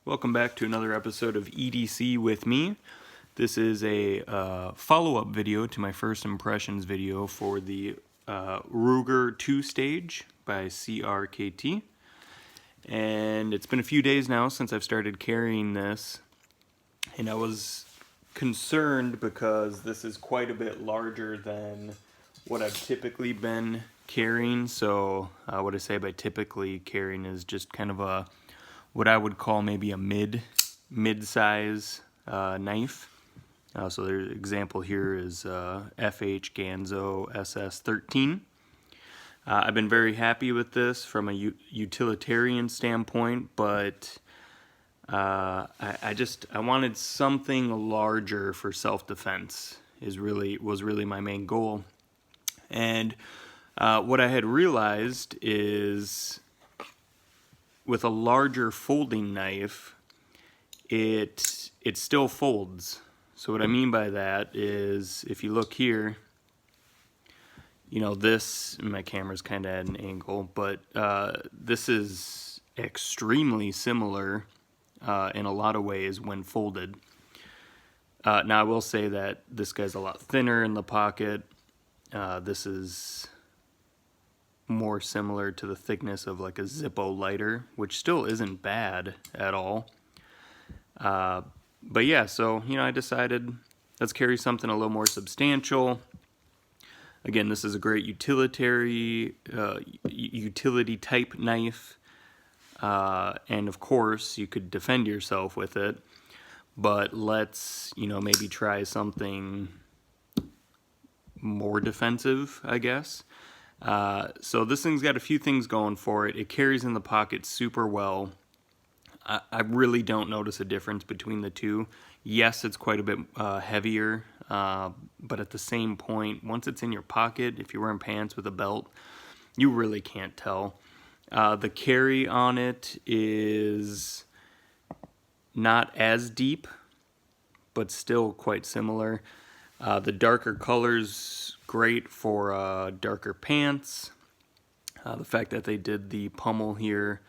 Welcome back to another episode of EDC with me. This is a follow-up video to my first impressions video for the Ruger 2-stage by CRKT. And it's been a few days now since I've started carrying this, and I was concerned because this is quite a bit larger than what I've typically been carrying. So what I say by typically carrying is just kind of a what I would call maybe a mid-size knife. So there's an example here is FH Ganzo SS13. I've been very happy with this from a utilitarian standpoint, but I wanted something larger for self-defense was really my main goal. And what I had realized is with a larger folding knife, it still folds. So what I mean by that is, if you look here, you know, this, my camera's kind of at an angle, but this is extremely similar in a lot of ways when folded. Now I will say that this guy's a lot thinner in the pocket. This is more similar to the thickness of like a Zippo lighter, which still isn't bad at all. But yeah, so, you know, I decided let's carry something a little more substantial. Again, this is a great utility type knife. And of course, you could defend yourself with it, but let's, you know, maybe try something more defensive, I guess. So this thing's got a few things going for it. It carries in the pocket super well. I really don't notice a difference between the two. Yes, it's quite a bit heavier, but at the same point, once it's in your pocket, if you're wearing pants with a belt, you really can't tell. The carry on it is not as deep, but still quite similar. The darker colors, great for darker pants. The fact that they did the pommel here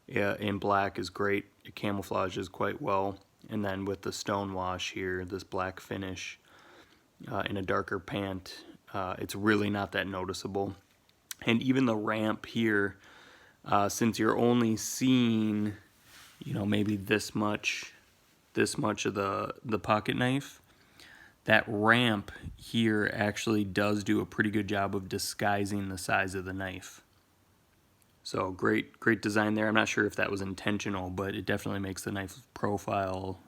in black is great. It camouflages quite well. And then with the stonewash here, this black finish in a darker pant, it's really not that noticeable. And even the ramp here, since you're only seeing, you know, maybe this much of the pocket knife, that ramp here actually does do a pretty good job of disguising the size of the knife. So great design there. I'm not sure if that was intentional, but it definitely makes the knife profile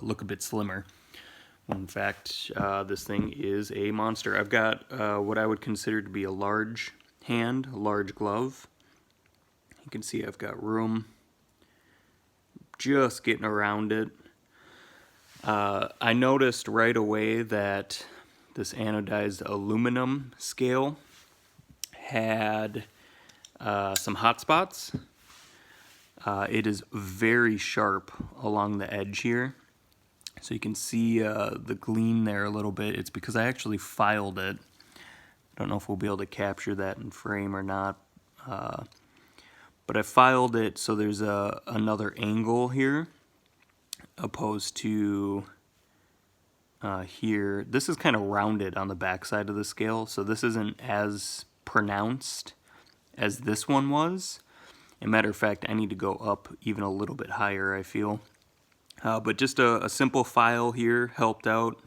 look a bit slimmer. When in fact, this thing is a monster. I've got what I would consider to be a large hand, a large glove. You can see I've got room just getting around it. I noticed right away that this anodized aluminum scale had some hot spots. It is very sharp along the edge here. So you can see the gleam there a little bit. It's because I actually filed it. I don't know if we'll be able to capture that in frame or not. But I filed it so there's another angle here, opposed to here. This is kind of rounded on the back side of the scale, so this isn't as pronounced as this one was. As a matter of fact, I need to go up even a little bit higher, I feel. But just a simple file here helped out.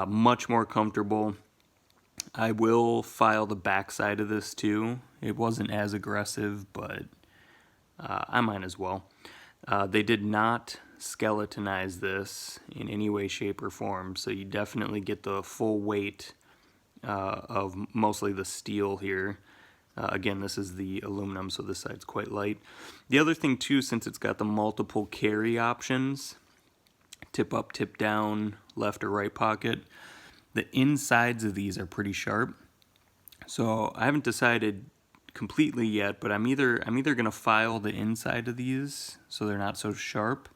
Much more comfortable. I will file the back side of this too. It wasn't as aggressive, but I might as well. They did not skeletonize this in any way, shape, or form, so you definitely get the full weight of mostly the steel here. Again, this is the aluminum, so this side's quite light. The other thing too, since it's got the multiple carry options, tip up, tip down, left or right pocket, the insides of these are pretty sharp. So I haven't decided completely yet, but I'm either gonna file the inside of these so they're not so sharp,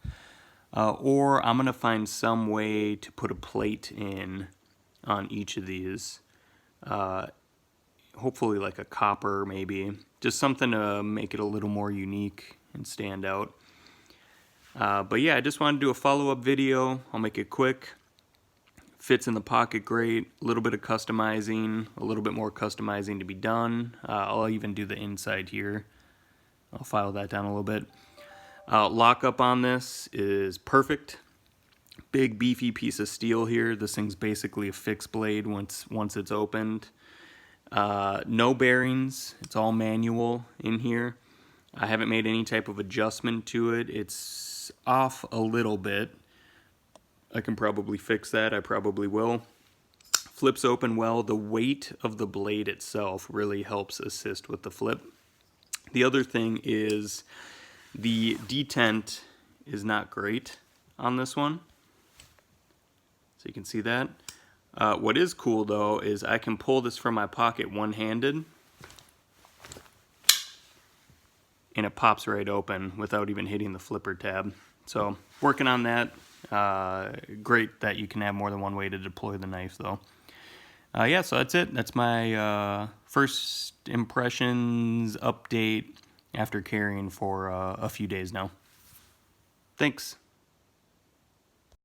or I'm gonna find some way to put a plate in on each of these. Hopefully like a copper maybe, just something to make it a little more unique and stand out. But yeah, I just wanted to do a follow-up video. I'll make it quick. Fits in the pocket great. A little bit of customizing, a little bit more customizing to be done. I'll even do the inside here. I'll file that down a little bit. Lockup on this is perfect. Big beefy piece of steel here. This thing's basically a fixed blade once it's opened. No bearings. It's all manual in here. I haven't made any type of adjustment to it. It's off a little bit. I can probably fix that. I probably will. Flips open well. The weight of the blade itself really helps assist with the flip. The other thing is the detent is not great on this one. So you can see that. What is cool though is I can pull this from my pocket one-handed and it pops right open without even hitting the flipper tab. So working on that. Great that you can have more than one way to deploy the knife though. Yeah, so that's it. That's my first impressions update after carrying for a few days now. Thanks.